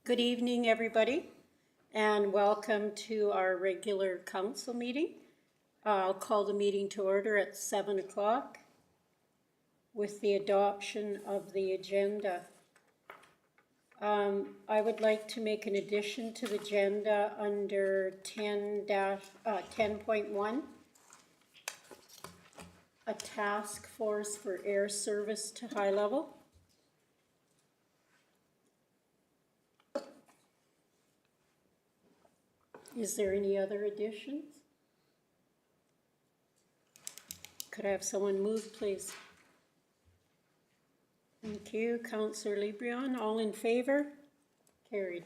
Good evening, everybody, and welcome to our regular council meeting. I'll call the meeting to order at 7 o'clock with the adoption of the agenda. I would like to make an addition to the agenda under 10.1, a task force for air service to high level. Is there any other additions? Could I have someone move, please? Thank you. Councillor Lebrion, all in favor? Carried.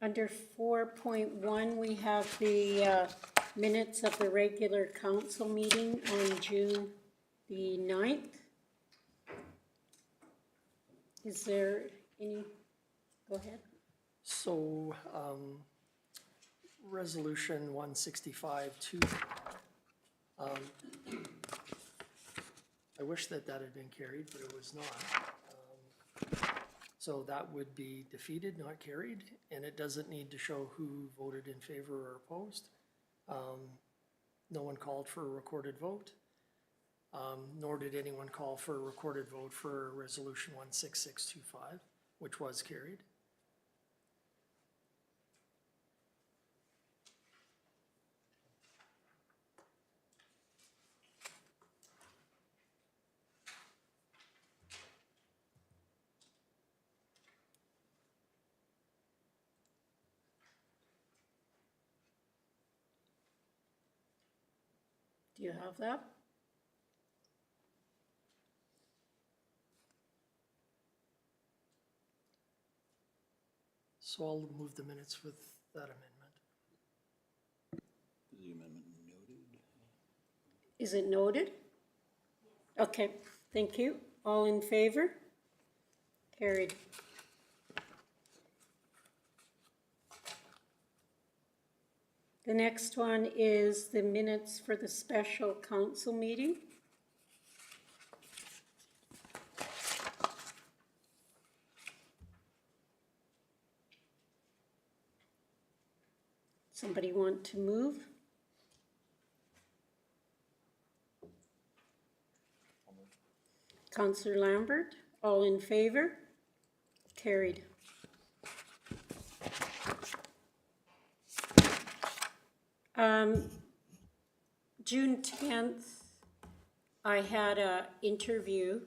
Under 4.1, we have the minutes of the regular council meeting on June the 9th. Is there any, go ahead. So, resolution 165-2. I wish that had been carried, but it was not. So that would be defeated, not carried, and it doesn't need to show who voted in favor or opposed. No one called for a recorded vote, nor did anyone call for a recorded vote for resolution 16625, which was carried. Do you have that? So I'll move the minutes with that amendment. Is the amendment noted? Is it noted? Okay, thank you. All in favor? Carried. The next one is the minutes for the special council meeting. Somebody want to move? Councillor Lambert, all in favor? Carried. June 10th, I had an interview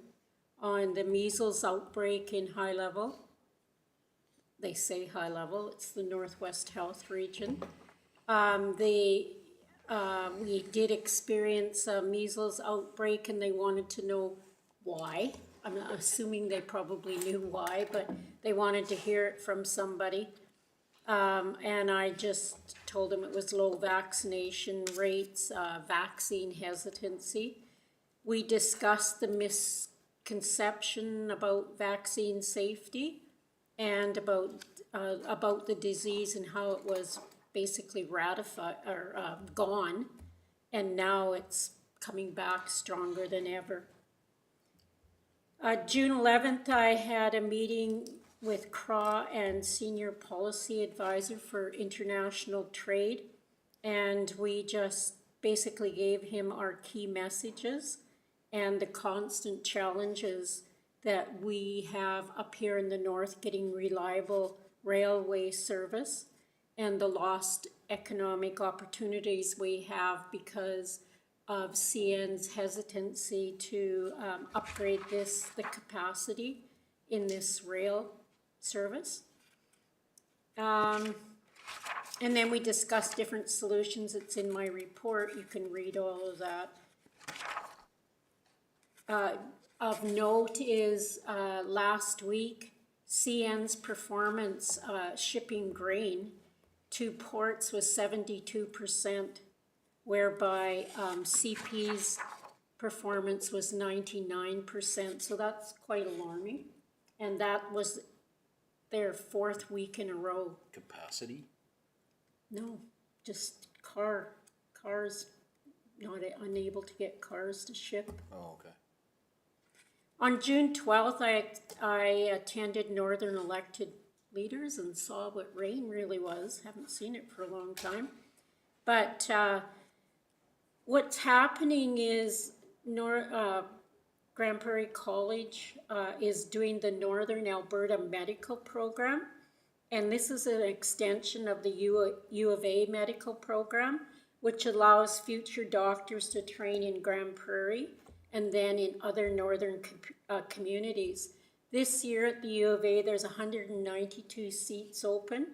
on the measles outbreak in High Level. They say High Level, it's the Northwest Health Region. We did experience a measles outbreak and they wanted to know why. I'm assuming they probably knew why, but they wanted to hear it from somebody. And I just told them it was low vaccination rates, vaccine hesitancy. We discussed the misconception about vaccine safety and about the disease and how it was basically ratified or gone, and now it's coming back stronger than ever. June 11th, I had a meeting with CRA and Senior Policy Advisor for International Trade, and we just basically gave him our key messages and the constant challenges that we have up here in the north getting reliable railway service and the lost economic opportunities we have because of CN's hesitancy to upgrade the capacity in this rail service. And then we discussed different solutions. It's in my report. You can read all of that. Of note is last week, CN's performance shipping grain to ports was 72%, whereby CP's performance was 99%. So that's quite alarming. And that was their fourth week in a row. Capacity? No, just cars not unable to get cars to ship. Oh, okay. On June 12th, I attended Northern Elected Leaders and saw what rain really was. Haven't seen it for a long time. But what's happening is Grand Prairie College is doing the Northern Alberta Medical Program. And this is an extension of the U of A medical program, which allows future doctors to train in Grand Prairie and then in other northern communities. This year at the U of A, there's 192 seats open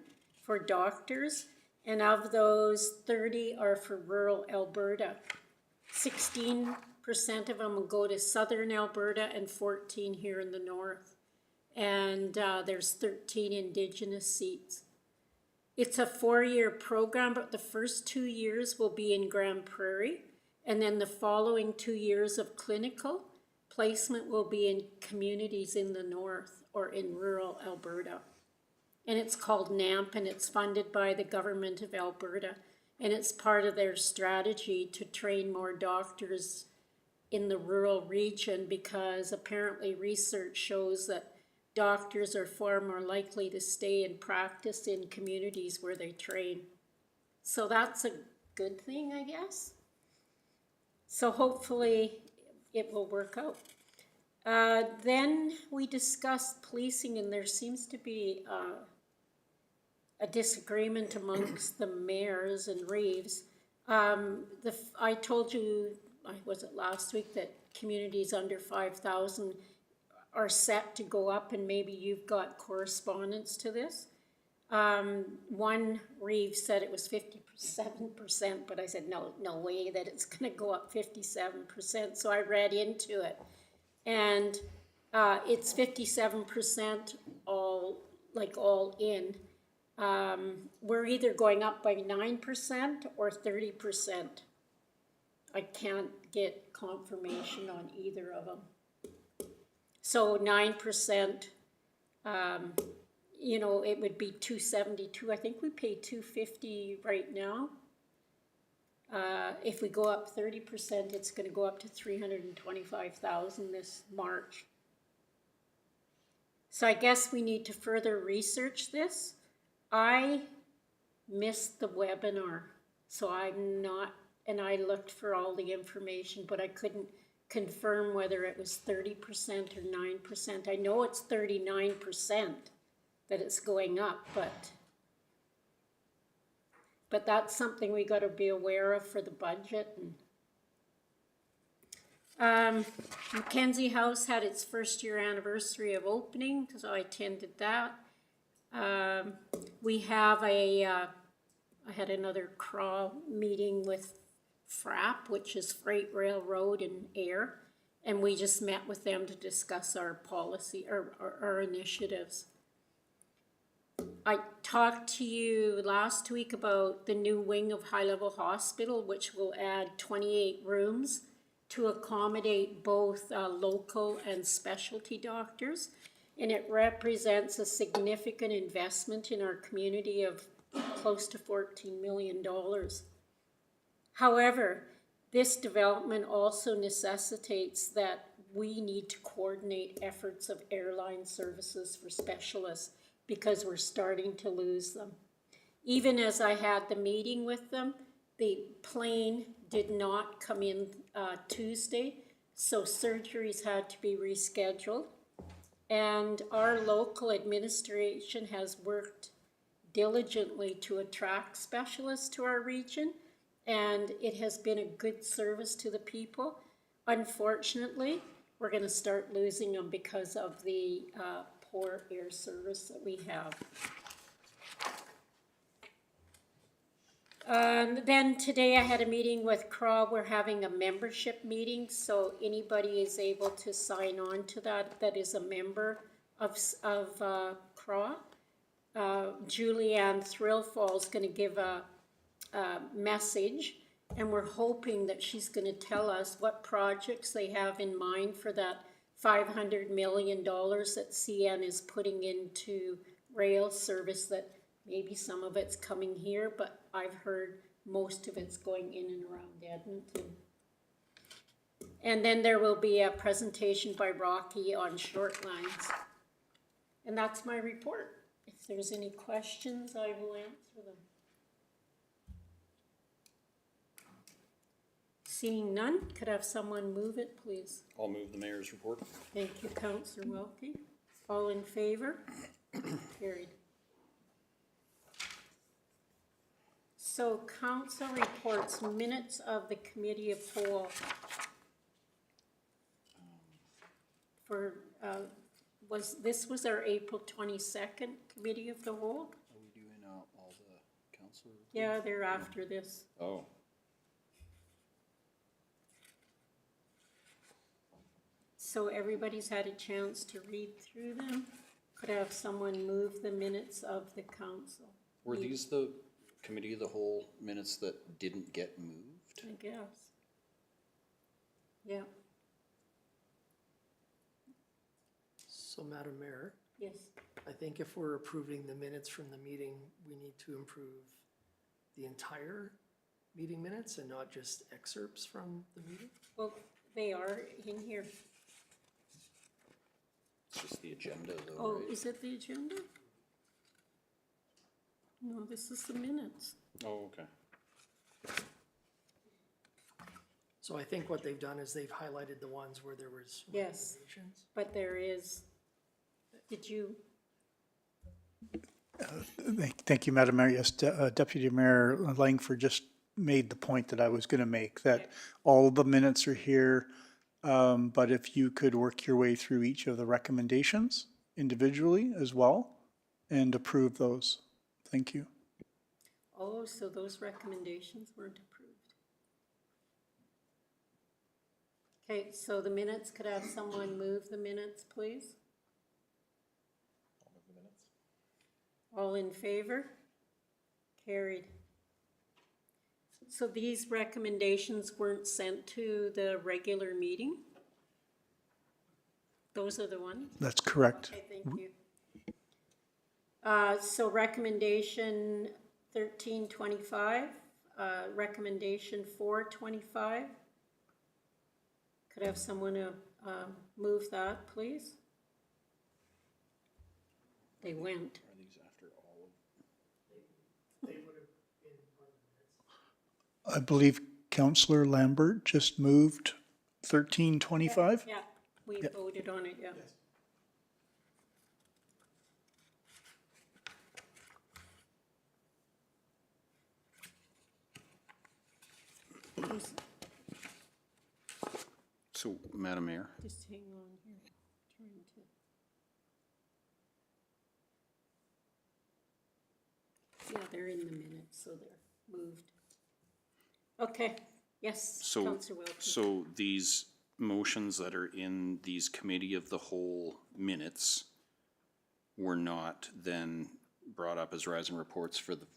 for doctors, and of those, 30 are for rural Alberta. 16% of them will go to southern Alberta and 14 here in the north. And there's 13 Indigenous seats. It's a 4-year program, but the first 2 years will be in Grand Prairie, and then the following 2 years of clinical placement will be in communities in the north or in rural Alberta. And it's called NAMP, and it's funded by the government of Alberta, and it's part of their strategy to train more doctors in the rural region, because apparently research shows that doctors are far more likely to stay and practice in communities where they train. So that's a good thing, I guess. So hopefully it will work out. Then we discussed policing, and there seems to be a disagreement amongst the mayors and Reeves. I told you, was it last week, that communities under 5,000 are set to go up, and maybe you've got correspondence to this. One Reeve said it was 57%, but I said, no way that it's gonna go up 57%. So I read into it, and it's 57% all in. We're either going up by 9% or 30%. I can't get confirmation on either of them. So 9%, it would be 272. I think we pay 250 right now. If we go up 30%, it's going to go up to 325,000 this March. So I guess we need to further research this. I missed the webinar, so I'm not, and I looked for all the information, but I couldn't confirm whether it was 30% or 9%. I know it's 39% that it's going up, but that's something we got to be aware of for the budget. And Mackenzie House had its first year anniversary of opening, so I attended that. We have I had another CRAW meeting with FRAP, which is Freight Railroad and Air, and we just met with them to discuss our policy, our initiatives. I talked to you last week about the new wing of High Level Hospital, which will add 28 rooms to accommodate both local and specialty doctors, and it represents a significant investment in our community of close to $14 million. However, this development also necessitates that we need to coordinate efforts of airline services for specialists, because we're starting to lose them. Even as I had the meeting with them, the plane did not come in Tuesday, so surgeries had to be rescheduled. And our local administration has worked diligently to attract specialists to our region, and it has been a good service to the people. Unfortunately, we're going to start losing them because of the poor air service that we have. Then today I had a meeting with CRAW. We're having a membership meeting, so anybody is able to sign on to that is a member of CRAW. Julianne Thrillfall is going to give a message, and we're hoping that she's going to tell us what projects they have in mind for that $500 million that CN is putting into rail service, that maybe some of it's coming here, but I've heard most of it's going in and around Edmonton. And then there will be a presentation by Rocky on short lines. And that's my report. If there's any questions, I will answer them. Seeing none, could I have someone move it, please? I'll move the mayor's report. Thank you, Councillor Wilkie. All in favor? Carried. So council reports, minutes of the committee of whole. For, this was our April 22nd committee of the whole? Are we doing all the council? Yeah, they're after this. Oh, So everybody's had a chance to read through them. Could I have someone move the minutes of the council? were these the committee of the whole minutes that didn't get moved? I guess. Yeah, So, Madam Mayor, yes. I think if we're approving the minutes from the meeting, we need to approve the entire meeting minutes and not just excerpts from the meeting. Well, they are in here. It's just the agenda though, Oh, right? is it the agenda? No, this is the minutes. Oh, okay. So I think what they've done is they've highlighted the ones where there was Yes. recommendations. But there is, did you, Thank you, Madam Mayor. Yes, Deputy Mayor Langford just made the point that I was going to make, that all of the minutes are here, but if you could work your way through each of the recommendations individually as well and approve those. Thank you. oh, so those recommendations weren't approved. Okay, so the minutes, could I have someone move the minutes, please? I'll move the minutes. All in favor? Carried. So these recommendations weren't sent to the regular meeting? Those are the ones? That's correct. Okay, thank you. So recommendation 1325, recommendation 425. Could I have someone move that, please? They went. Are these after all of? I believe Councillor Lambert just moved 1325. Yeah, we voted on it, yeah. Who's- So, Madam Mayor, Just hang on here, trying to. Yeah, they're in the minutes, so they're moved. Okay, yes, so, Councillor Wilkie. so these motions that are in these committee of the whole minutes were not then brought up as rising reports for the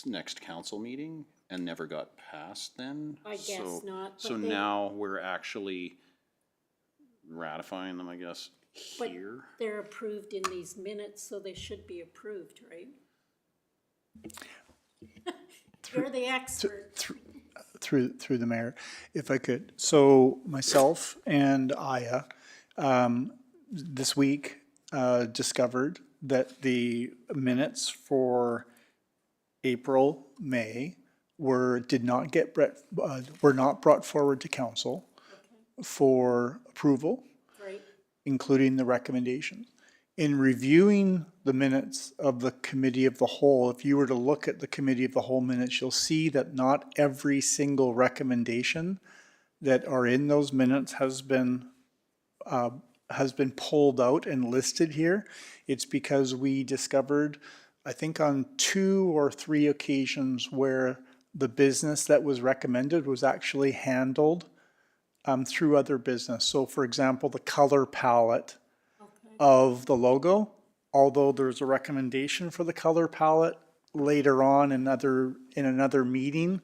next council meeting and never got passed then? I guess So- not, So but they- now we're actually ratifying them, I guess, But here? they're approved in these minutes, so they should be approved, right? You're the expert. Through the mayor, if I could. So myself and Aya, this week, discovered that the minutes for April, May were not brought forward to council for approval, Right, including the recommendations. In reviewing the minutes of the committee of the whole, if you were to look at the committee of the whole minutes, you'll see that not every single recommendation that are in those minutes has been pulled out and listed here. It's because we discovered, I think on 2 or 3 occasions where the business that was recommended was actually handled through other business. So for example, the color palette okay, of the logo, although there's a recommendation for the color palette later on in another meeting,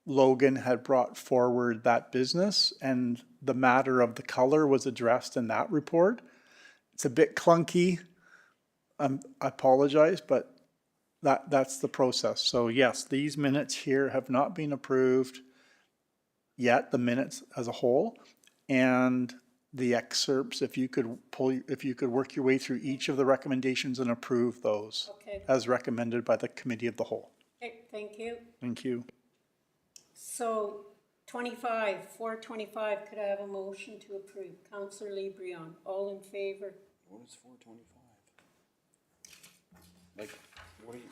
Logan had brought forward that business and the matter of the color was addressed in that report. It's a bit clunky. I apologize, but That's the process. So yes, these minutes here have not been approved yet, the minutes as a whole. And the excerpts, if you could work your way through each of the recommendations and approve those Okay, as recommended by the committee of the whole. okay, thank you. Thank you. So 425, could I have a motion to approve? Counselor LeBrion, all in favor? What is 425? Like, what are you,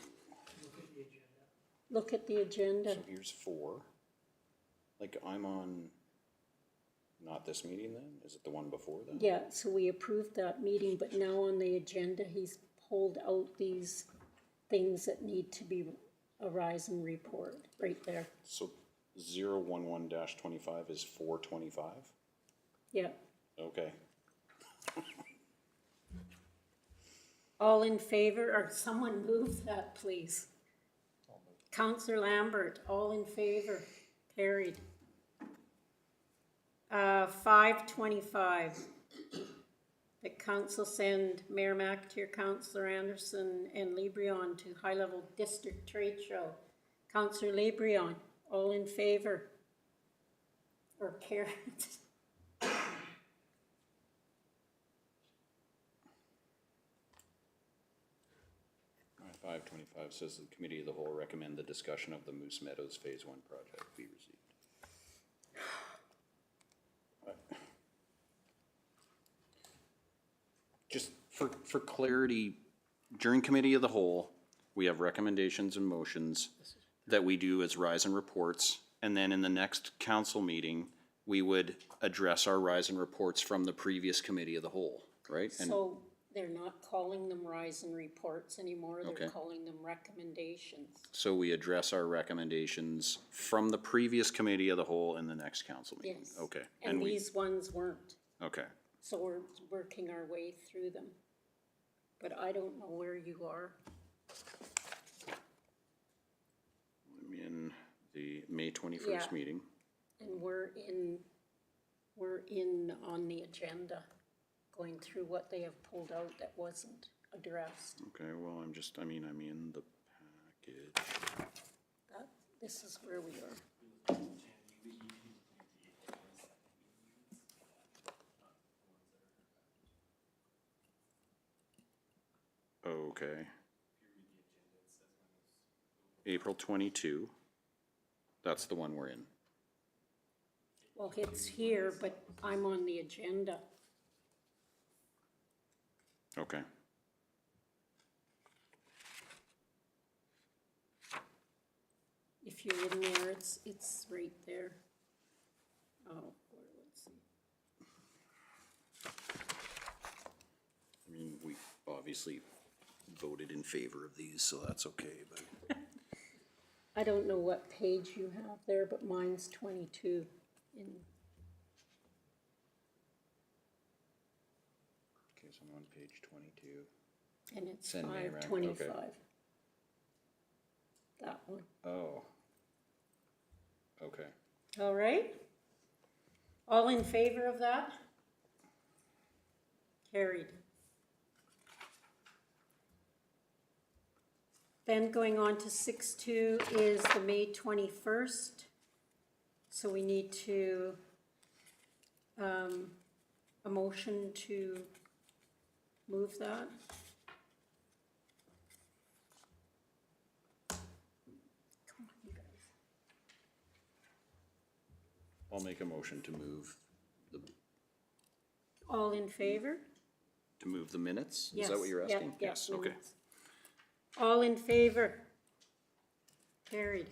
Look at the agenda. so here's 4. Like, I'm on, not this meeting then? Is it the one before then? Yeah, so we approved that meeting, but now on the agenda, he's pulled out these things that need to be a rise and report, right there. So 011-25 is 425? Yeah, Okay. all in favor, or someone move that, please. Counselor Lambert, all in favor, carried. 525, the council send Mayor McAteer, Counselor Anderson, and LeBrion to high-level district trade show. Counselor LeBrion, all in favor, or carried? 525 says the committee of the whole recommend the discussion of the Moose Meadows Phase 1 project be received. Just for clarity, during committee of the whole, we have recommendations and motions that we do as rise and reports. And then in the next council meeting, we would address our rise and reports from the previous committee of the whole, right? And So they're not calling them rise and reports anymore, they're Okay. calling them recommendations. so we address our recommendations from the previous committee of the whole in the next council meeting? Yes. Okay, And we, these ones weren't, okay. so we're working our way through them. But I don't know where you are. I'm in the May 21st Yeah. meeting. And we're in on the agenda, going through what they have pulled out that wasn't addressed. Okay, well, I'm in the package. This is where we are. Okay. April 22. That's the one we're in. Well, it's here, but I'm on the agenda. Okay. If you're in there, it's right there. Oh, let's see. We obviously voted in favor of these, so that's okay, but. I don't know what page you have there, but mine's 22 in, Okay, so I'm on page 22. and it's Send me around, 525. okay. That one. Oh. Okay. All right. All in favor of that? Carried. Then going on to 6.2 is the May 21st. So we need to, a motion to move that. Come on, you guys. I'll make a motion to move All in favor? the minutes? Is Yes. that what you're Yep, asking? yep, Yes, okay. minutes. All in favor? Carried.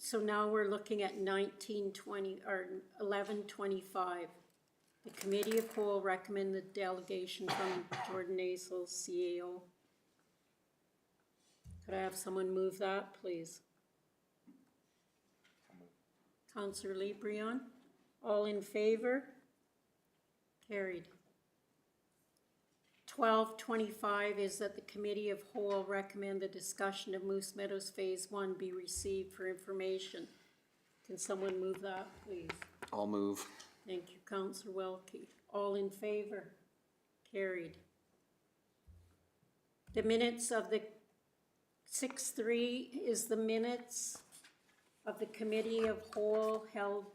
So now we're looking at 1920, or 1125. The committee of whole recommend the delegation from Jordan Nasel, CAO. Could I have someone move that, please? Counselor LeBrion, all in favor? Carried. 1225 is that the committee of whole recommend the discussion of Moose Meadows Phase 1 be received for information. Can someone move that, please? I'll move. Thank you, Councillor Welke. All in favor? Carried. The minutes of the 6-3 is the minutes of the committee of whole held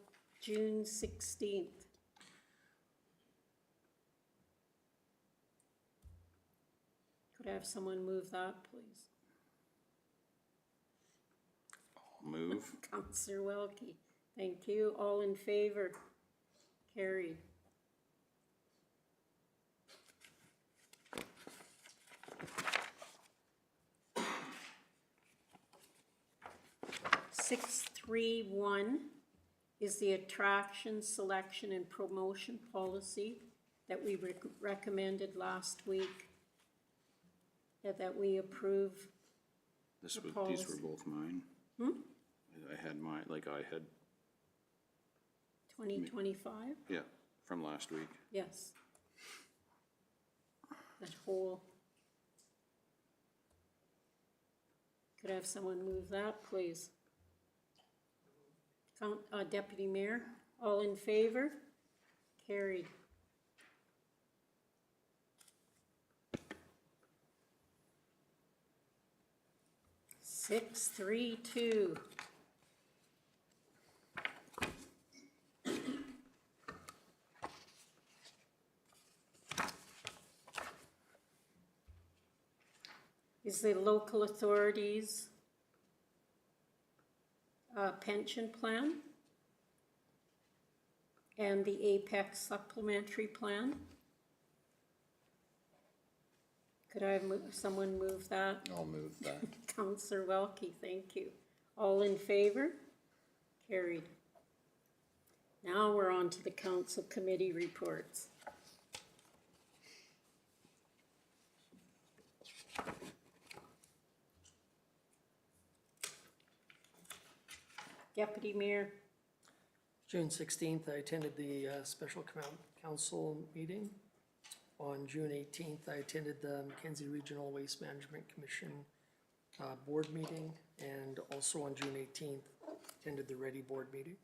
June 16th. Could I have someone move that, please? I'll move. Counselor Welke, thank you. All in favor? Carried. Six, 3-1 is the attraction, selection, and promotion policy that we recommended last week. That we approve. These were both mine. I had mine, like I had, 2025? yeah, from last week. Yes. That whole. Could I have someone move that, please? Deputy Mayor, all in favor? Carried. Six, 3-2. Is the local authorities pension plan and the Apex supplementary plan. Could I have someone move that? I'll move that. Councillor Welke, thank you. All in favor? Carried. Now we're on to the council committee reports. Deputy Mayor. June 16th, I attended the special council meeting. On June 18th, I attended the Mackenzie Regional Waste Management Commission board meeting, and also on June 18th, attended the Ready board meeting.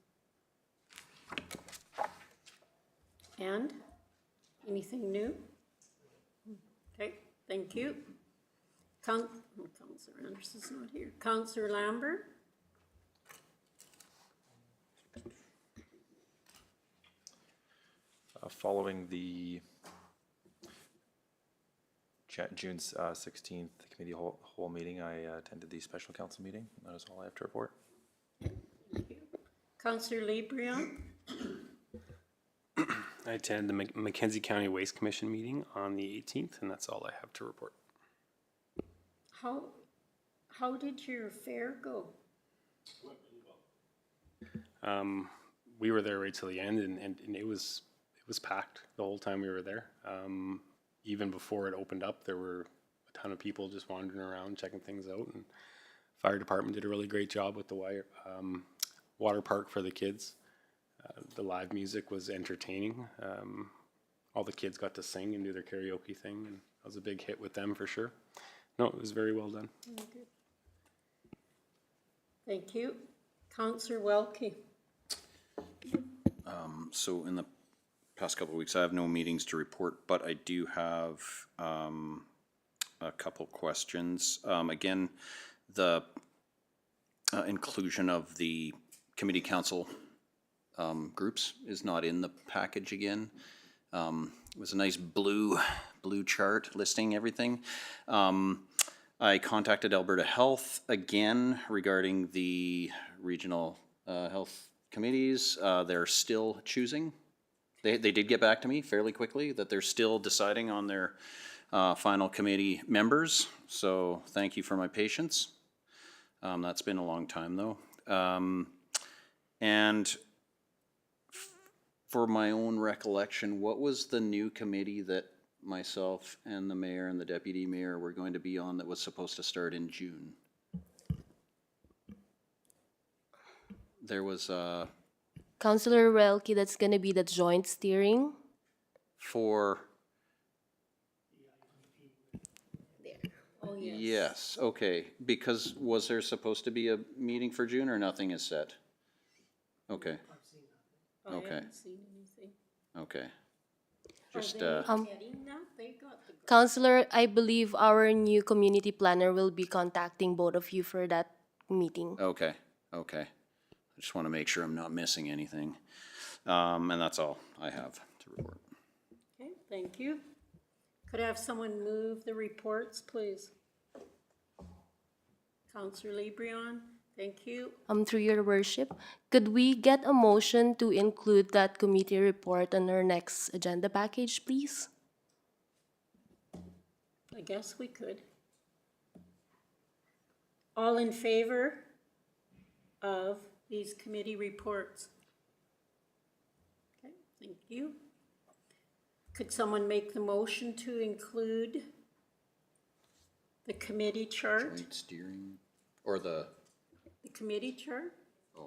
And anything new? Okay, thank you. Councillor Anderson's not here. Councillor Lambert? Following the June 16th committee whole meeting, I attended the special council meeting. That is all I have to report. Thank you. Councillor Lebrion? I attended the Mackenzie County Waste Commission meeting on the 18th, and that's all I have to report. How did your fair go? We were there right till the end, and it was packed the whole time we were there. Even before it opened up, there were a ton of people just wandering around checking things out, and fire department did a really great job with the water park for the kids. The live music was entertaining. All the kids got to sing and do their karaoke thing, and that was a big hit with them for sure. No, it was very well done. Very good. Thank you. Councillor Welke? So in the past couple of weeks, I have no meetings to report, but I do have a couple questions. Again, the inclusion of the committee council groups is not in the package again. It was a nice blue chart listing everything. I contacted Alberta Health again regarding the regional health committees. They're still choosing. They did get back to me fairly quickly that they're still deciding on their final committee members. So thank you for my patience. That's been a long time though. And for my own recollection, what was the new committee that myself and the mayor and the deputy mayor were going to be on that was supposed to start in June? There was Councillor Welke, that's going to be the joint steering. for, There. Oh, yes. yes, okay, because was there supposed to be a meeting for June or nothing is set? Okay, I Okay. haven't seen anything. okay. Just, Getting that, they got the. Counselor, I believe our new community planner will be contacting both of you for that meeting. okay, okay. I just want to make sure I'm not missing anything. And that's all I have to report. Okay, thank you. Could I have someone move the reports, please? Counselor Lebrion, thank you. Through your worship, could we get a motion to include that committee report on our next agenda package, please? I guess we could. All in favor of these committee reports? Okay, thank you. Could someone make the motion to include the committee chart, Joint steering, or the,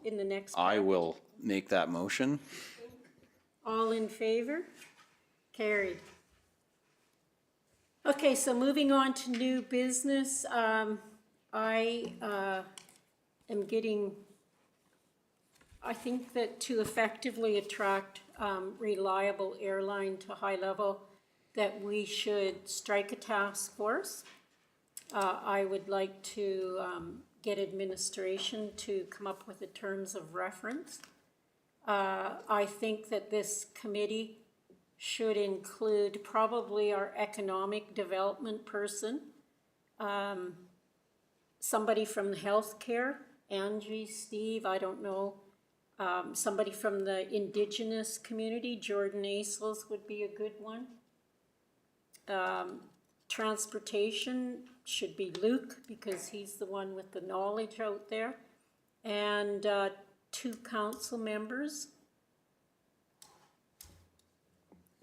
in the next? I package? will make that motion. All in favor? Carried. Okay, so moving on to new business, I am getting, I think that to effectively attract reliable airline to high level, that we should strike a task force. I would like to get administration to come up with the terms of reference. I think that this committee should include probably our economic development person, somebody from healthcare, Angie, Steve, I don't know, somebody from the Indigenous community, Jordan Aisles would be a good one. Transportation should be Luke, because he's the one with the knowledge out there, and 2 council members.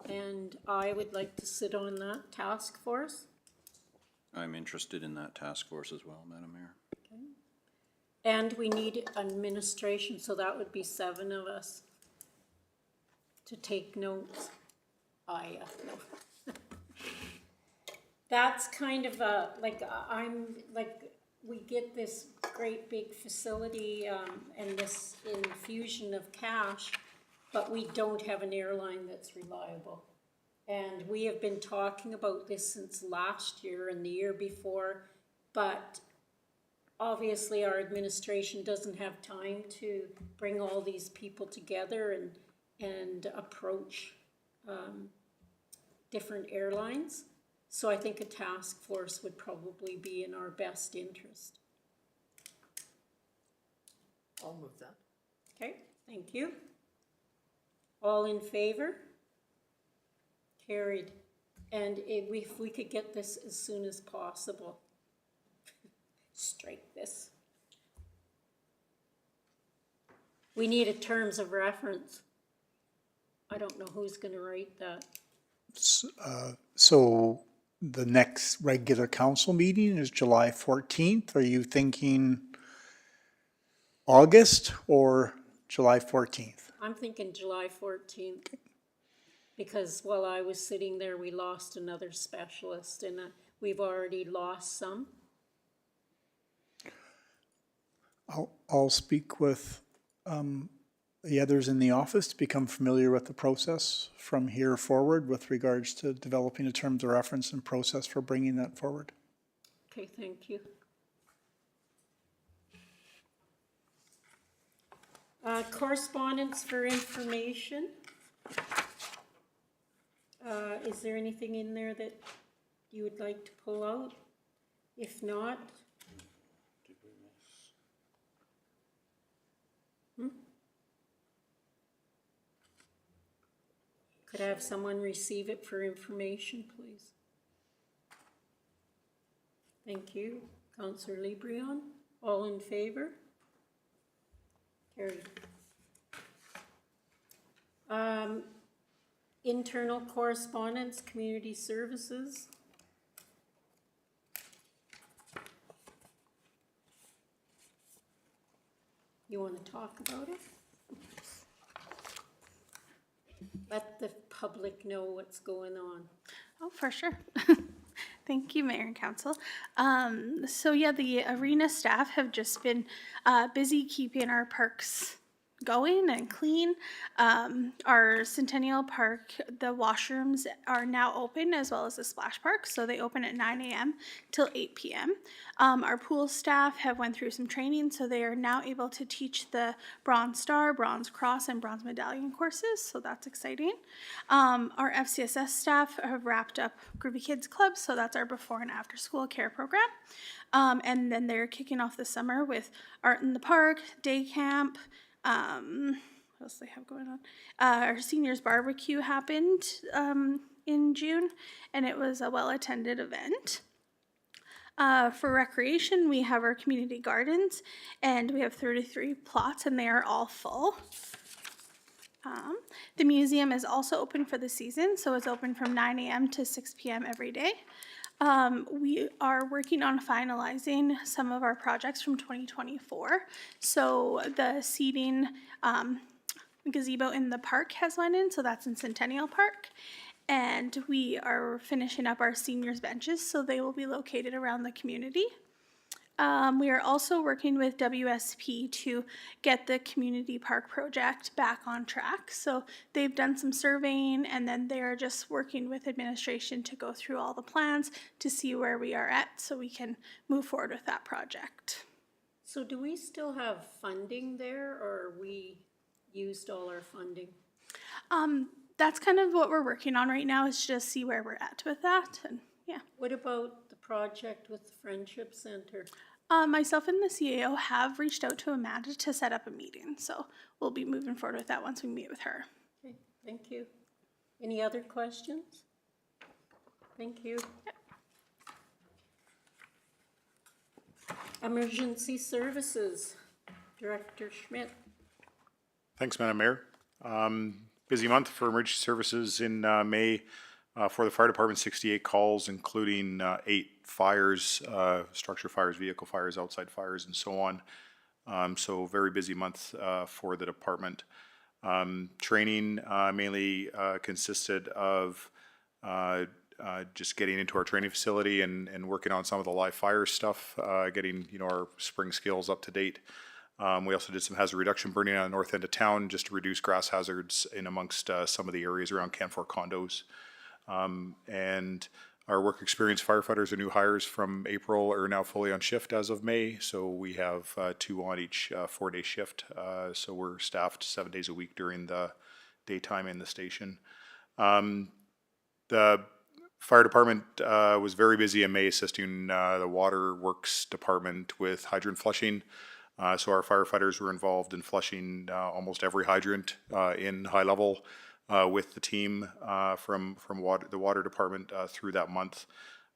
And I would like to sit on that task force. I'm interested in that task force as well, Madam Mayor. And we need administration, so that would be 7 of us to take notes. No. That's kind of a, we get this great big facility and this infusion of cash, but we don't have an airline that's reliable. And we have been talking about this since last year and the year before, but obviously our administration doesn't have time to bring all these people together and approach different airlines. So I think a task force would probably be in our best interest. I'll move that. Okay, thank you. All in favor? Carried. And if we could get this as soon as possible. Strike this. We need a terms of reference. I don't know who's gonna write that. So the next regular council meeting is July 14th. Are you thinking August or July 14th? I'm thinking July 14th. Because while I was sitting there, we lost another specialist and we've already lost some. I'll speak with the others in the office to become familiar with the process from here forward with regards to developing a terms of reference and process for bringing that forward. Okay, thank you. Correspondence for information. Is there anything in there that you would like to pull out? If not, could I have someone receive it for information, please? Thank you. Councillor Lebrion, all in favor? Carried. Internal correspondence, community services. You want to talk about it? Let the public know what's going on. Oh, for sure. Thank you, Mayor and Council. So yeah, the arena staff have just been busy keeping our parks going and clean. Our Centennial Park, the washrooms are now open as well as the splash park. So they open at 9 a.m. till 8 p.m. Our pool staff have went through some training, so they are now able to teach the Bronze Star, Bronze Cross, and Bronze Medallion courses. So that's exciting. Our FCSS staff have wrapped up Groovy Kids Club, so that's our before and after school care program. And then they're kicking off the summer with Art in the Park, day camp. What else do they have going on? Our seniors barbecue happened in June, and it was a well-attended event. For recreation, we have our community gardens, and we have 33 plots, and they are all full. The museum is also open for the season, so it's open from 9 a.m. to 6 p.m. every day. We are working on finalizing some of our projects from 2024. So the seating gazebo in the park has went in, so that's in Centennial Park. And we are finishing up our seniors benches, so they will be located around the community. We are also working with WSP to get the community park project back on track. So they've done some surveying, and then they're just working with administration to go through all the plans to see where we are at so we can move forward with that project. So do we still have funding there, or we used all our funding? That's kind of what we're working on right now, is just see where we're at with that. And yeah. What about the project with the Friendship Center? Myself and the CAO have reached out to Amanda to set up a meeting, so we'll be moving forward with that once we meet with her. Okay, thank you. Any other questions? Thank you. Yep. Emergency Services, Director Schmidt. Thanks, Madam Mayor. Busy month for emergency services in May. For the fire department, 68 calls, including 8 fires, structure fires, vehicle fires, outside fires, and so on. So very busy month for the department. Training mainly consisted of just getting into our training facility and working on some of the live fire stuff, getting our spring skills up to date. We also did some hazard reduction burning on the north end of town just to reduce grass hazards in amongst some of the areas around Canfor condos. And our work experience firefighters are new hires from April are now fully on shift as of May. So we have 2 on each 4-day shift. So we're staffed 7 days a week during the daytime in the station. The fire department was very busy in May assisting the water works department with hydrant flushing. So our firefighters were involved in flushing almost every hydrant in High Level with the team from the water department through that month.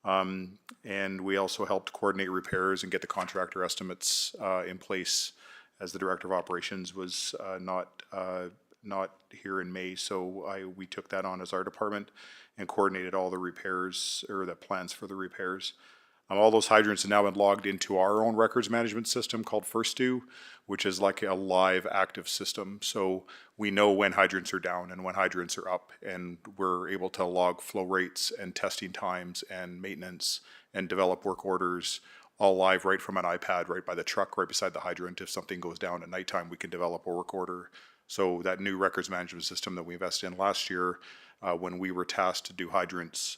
And we also helped coordinate repairs and get the contractor estimates in place as the director of operations was not here in May. So we took that on as our department and coordinated all the repairs or the plans for the repairs. All those hydrants have now been logged into our own records management system called FirstDo, which is like a live active system. So we know when hydrants are down and when hydrants are up, and we're able to log flow rates and testing times and maintenance and develop work orders all live right from an iPad, right by the truck, right beside the hydrant. If something goes down at nighttime, we can develop a work order. So that new records management system that we invested in last year, when we were tasked to do hydrants,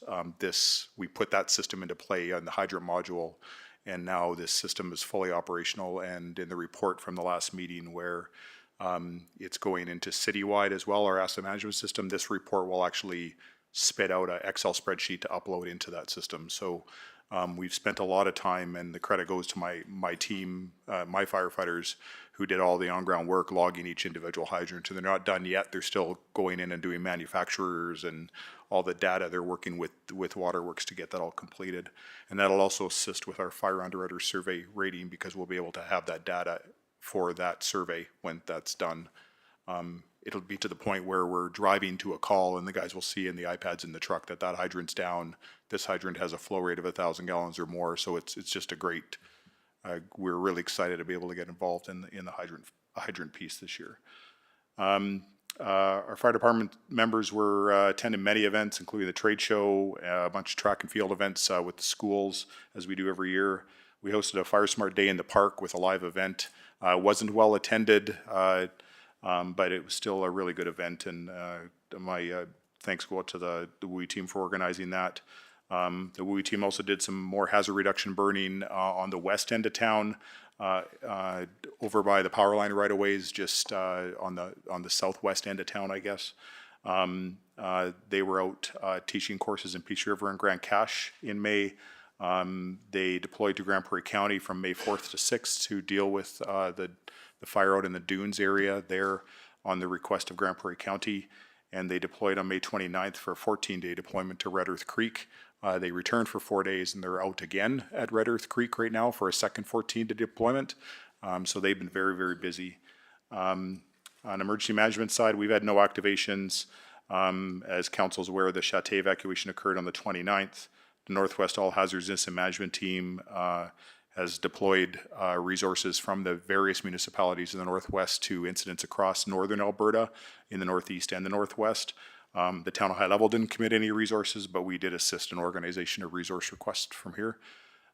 we put that system into play on the hydrant module, and now this system is fully operational. And in the report from the last meeting where it's going into citywide as well, our asset management system, this report will actually spit out an Excel spreadsheet to upload into that system. So we've spent a lot of time, and the credit goes to my team, my firefighters, who did all the on-ground work logging each individual hydrant. And they're not done yet. They're still going in and doing manufacturers and all the data. They're working with Waterworks to get that all completed. And that'll also assist with our fire underwriter survey rating, because we'll be able to have that data for that survey when that's done. It'll be to the point where we're driving to a call and the guys will see in the iPads in the truck that hydrant's down. This hydrant has a flow rate of 1,000 gallons or more. So it's just a great, we're really excited to be able to get involved in the hydrant piece this year. Our fire department members were attending many events, including the trade show, a bunch of track and field events with the schools, as we do every year. We hosted a Fire Smart Day in the park with a live event. Wasn't well attended. But it was still a really good event, and my thanks go out to the WUI team for organizing that. The WUI team also did some more hazard reduction burning on the west end of town, over by the power line right of ways, just on the southwest end of town, I guess. They were out teaching courses in Peace River and Grand Cache in May. They deployed to Grand Prairie County from May 4th to 6th to deal with the fire out in the dunes area there on the request of Grand Prairie County. And they deployed on May 29th for a 14-day deployment to Red Earth Creek. They returned for 4 days, and they're out again at Red Earth Creek right now for a second 14-day deployment. So they've been very, very busy. On emergency management side, we've had no activations. As council's aware, the Châté evacuation occurred on the 29th. The Northwest All Hazards Incident Management Team has deployed resources from the various municipalities in the Northwest to incidents across northern Alberta, in the Northeast and the Northwest. The town of High Level didn't commit any resources, but we did assist in organization of resource requests from here.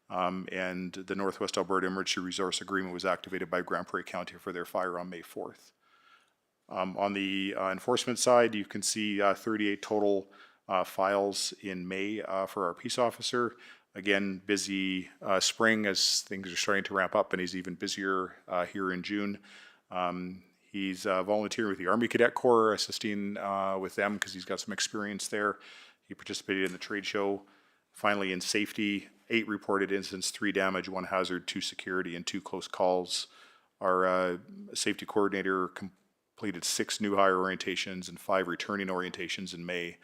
And the Northwest Alberta Emergency Resource Agreement was activated by Grand Prairie County for their fire on May 4th. On the enforcement side, you can see 38 total files in May for our peace officer. Again, busy spring as things are starting to ramp up, and he's even busier here in June. He's volunteering with the Army Cadet Corps, assisting with them because he's got some experience there. He participated in the trade show. Finally, in safety, 8 reported incidents, 3 damage, 1 hazard, 2 security, and 2 close calls. Our safety coordinator completed 6 new hire orientations and 5 returning orientations in May.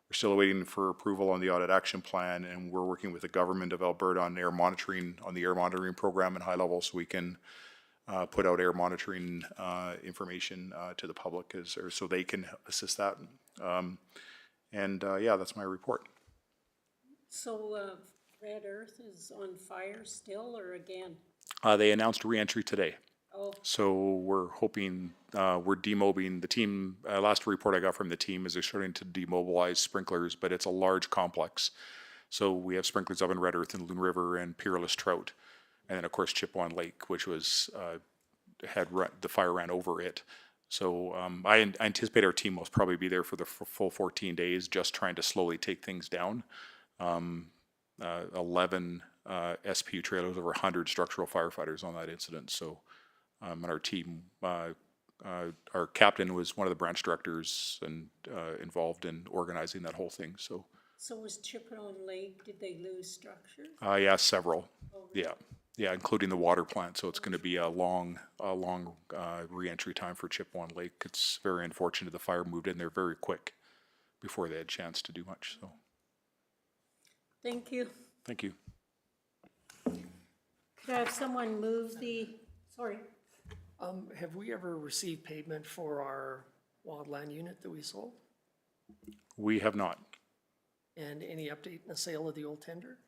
We're still waiting for approval on the audit action plan, and we're working with the government of Alberta on air monitoring, on the air monitoring program in High Level, so we can put out air monitoring information to the public or so they can assist that. Yeah, that's my report. So Red Earth is on fire still, or again? They announced re-entry today. Oh, So we're hoping, we're demobbing the team. Last report I got from the team is they're starting to demobilize sprinklers, but it's a large complex. So we have sprinklers up in Red Earth and Loon River and Peerless Trout. And then of course Chippewa Lake, which was, the fire ran over it. So I anticipate our team will probably be there for the full 14 days, just trying to slowly take things down. 11 SPU trailers, over 100 structural firefighters on that incident. So, and our team, our captain was one of the branch directors and involved in organizing that whole thing. So was Chippewa Lake, did they lose structures? yeah, several. Yeah, including the water plant. So it's going to be a long re-entry time for Chippewa Lake. It's very unfortunate the fire moved in there very quick before they had a chance to do much. So Thank you. thank you. Could I have someone move sorry, Have we ever received payment for our wildland unit that we sold? We have not. And any update in the sale of the old tender?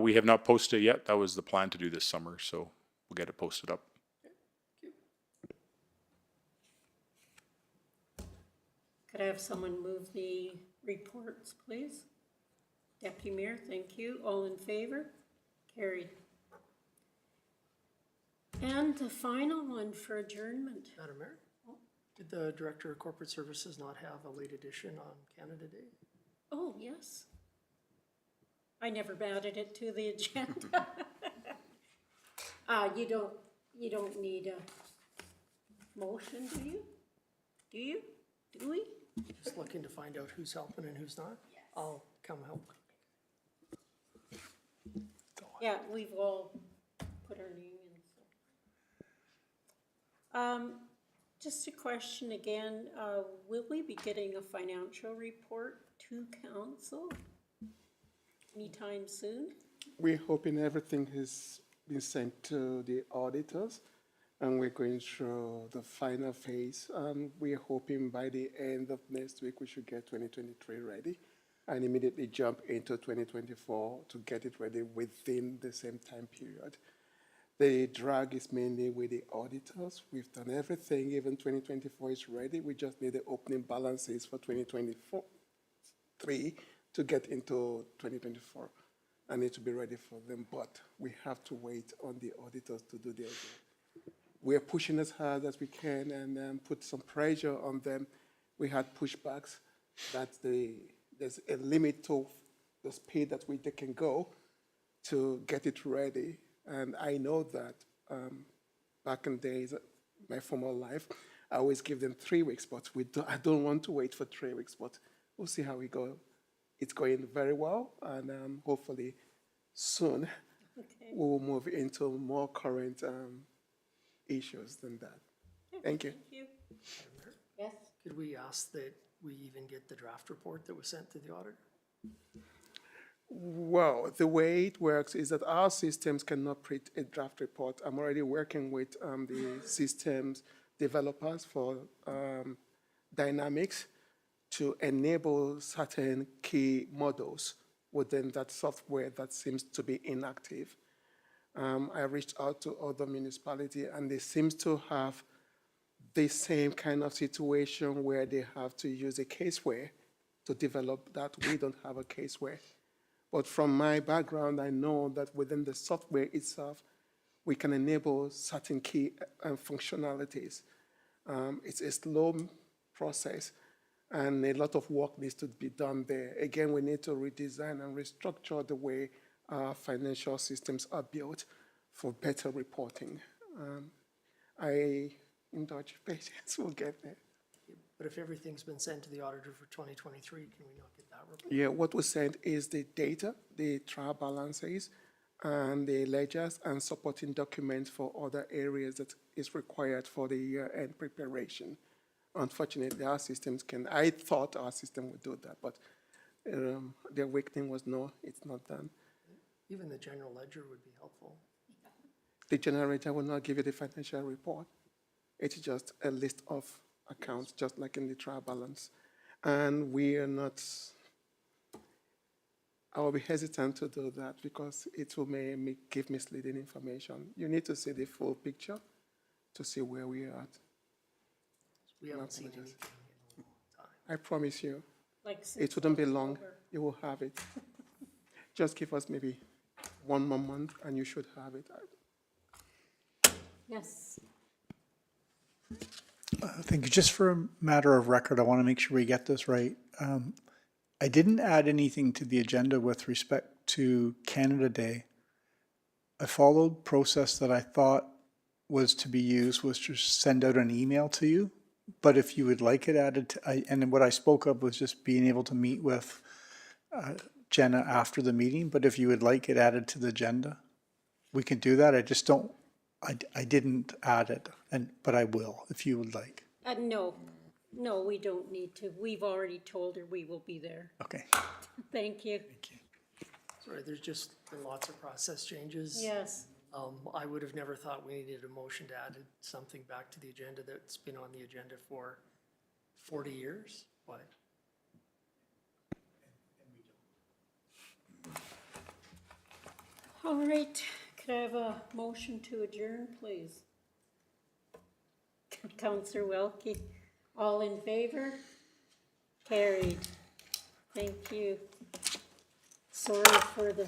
We have not posted it yet. That was the plan to do this summer, so we'll get it posted up. could I have someone move the reports, please? Deputy Mayor, thank you. All in favor? Carried. And the final one for adjournment. Madam Mayor? Did the Director of Corporate Services not have a late edition on Canada Day? Oh, yes. I never added it to the agenda. You don't need a motion, do you? Do you? Do we? Just looking to find out who's helping and who's not? I'll come help. Yeah, we've all put our name in. Just a question again, will we be getting a financial report to council anytime soon? We're hoping everything has been sent to the auditors, and we're going through the final phase. We're hoping by the end of next week we should get 2023 ready and immediately jump into 2024 to get it ready within the same time period. The drag is mainly with the auditors. We've done everything, even 2024 is ready. We just need the opening balances for 2023 to get into 2024. I need to be ready for them, but we have to wait on the auditors to do their job. we're pushing as hard as we can and put some pressure on them. We had pushbacks that there's a limit to the speed that they can go to get it ready. And I know that back in days, my former life, I always give them 3 weeks, but I don't want to wait for 3 weeks, but we'll see how we go. It's going very well, and hopefully soon we will move into more current issues than that. Thank you. Yes? Could we ask that we even get the draft report that was sent to the auditor? Well, the way it works is that our systems cannot print a draft report. I'm already working with the systems developers for Dynamics to enable certain key models within that software that seems to be inactive. I reached out to other municipalities, and they seem to have the same kind of situation where they have to use a caseware to develop that. We don't have a caseware. But from my background, I know that within the software itself, we can enable certain key functionalities. It's a slow process, and a lot of work needs to be done there. Again, we need to redesign and restructure the way our financial systems are built for better reporting. I indulge patience, we'll get there. But if everything's been sent to the auditor for 2023, can we not get that report? Yeah, what was sent is the data, the trial balances, and the ledgers and supporting documents for other areas that is required for the year-end preparation. Unfortunately, our systems I thought our system would do that, but the awakening was no, it's not done. Even the general ledger would be helpful. The generator will not give you the financial report. It's just a list of accounts, just like in the trial balance. And we are not, I will be hesitant to do that because it will give misleading information. You need to see the full picture to see where we are at. We haven't seen anything in a long time. I promise you, Like it since wouldn't be long. October. You will have it. Just give us maybe 1 more month and you should have it. Yes. Thank you. Just for a matter of record, I want to make sure we get this right. I didn't add anything to the agenda with respect to Canada Day. I followed process that I thought was to be used was to send out an email to you. But if you would like it added, and what I spoke of was just being able to meet with Jenna after the meeting. But if you would like it added to the agenda, we can do that. I just don't. I didn't add it, but I will if you would like. No, we don't need to. We've already told her we will be there. Okay. Thank you. Thank you. Sorry, there's just been lots of process changes. Yes. I would have never thought we needed a motion to add something back to the agenda that's been on the agenda for 40 years, but. All right. Could I have a motion to adjourn, please? Councillor Welke, all in favor? Carried. Thank you. Sorry for the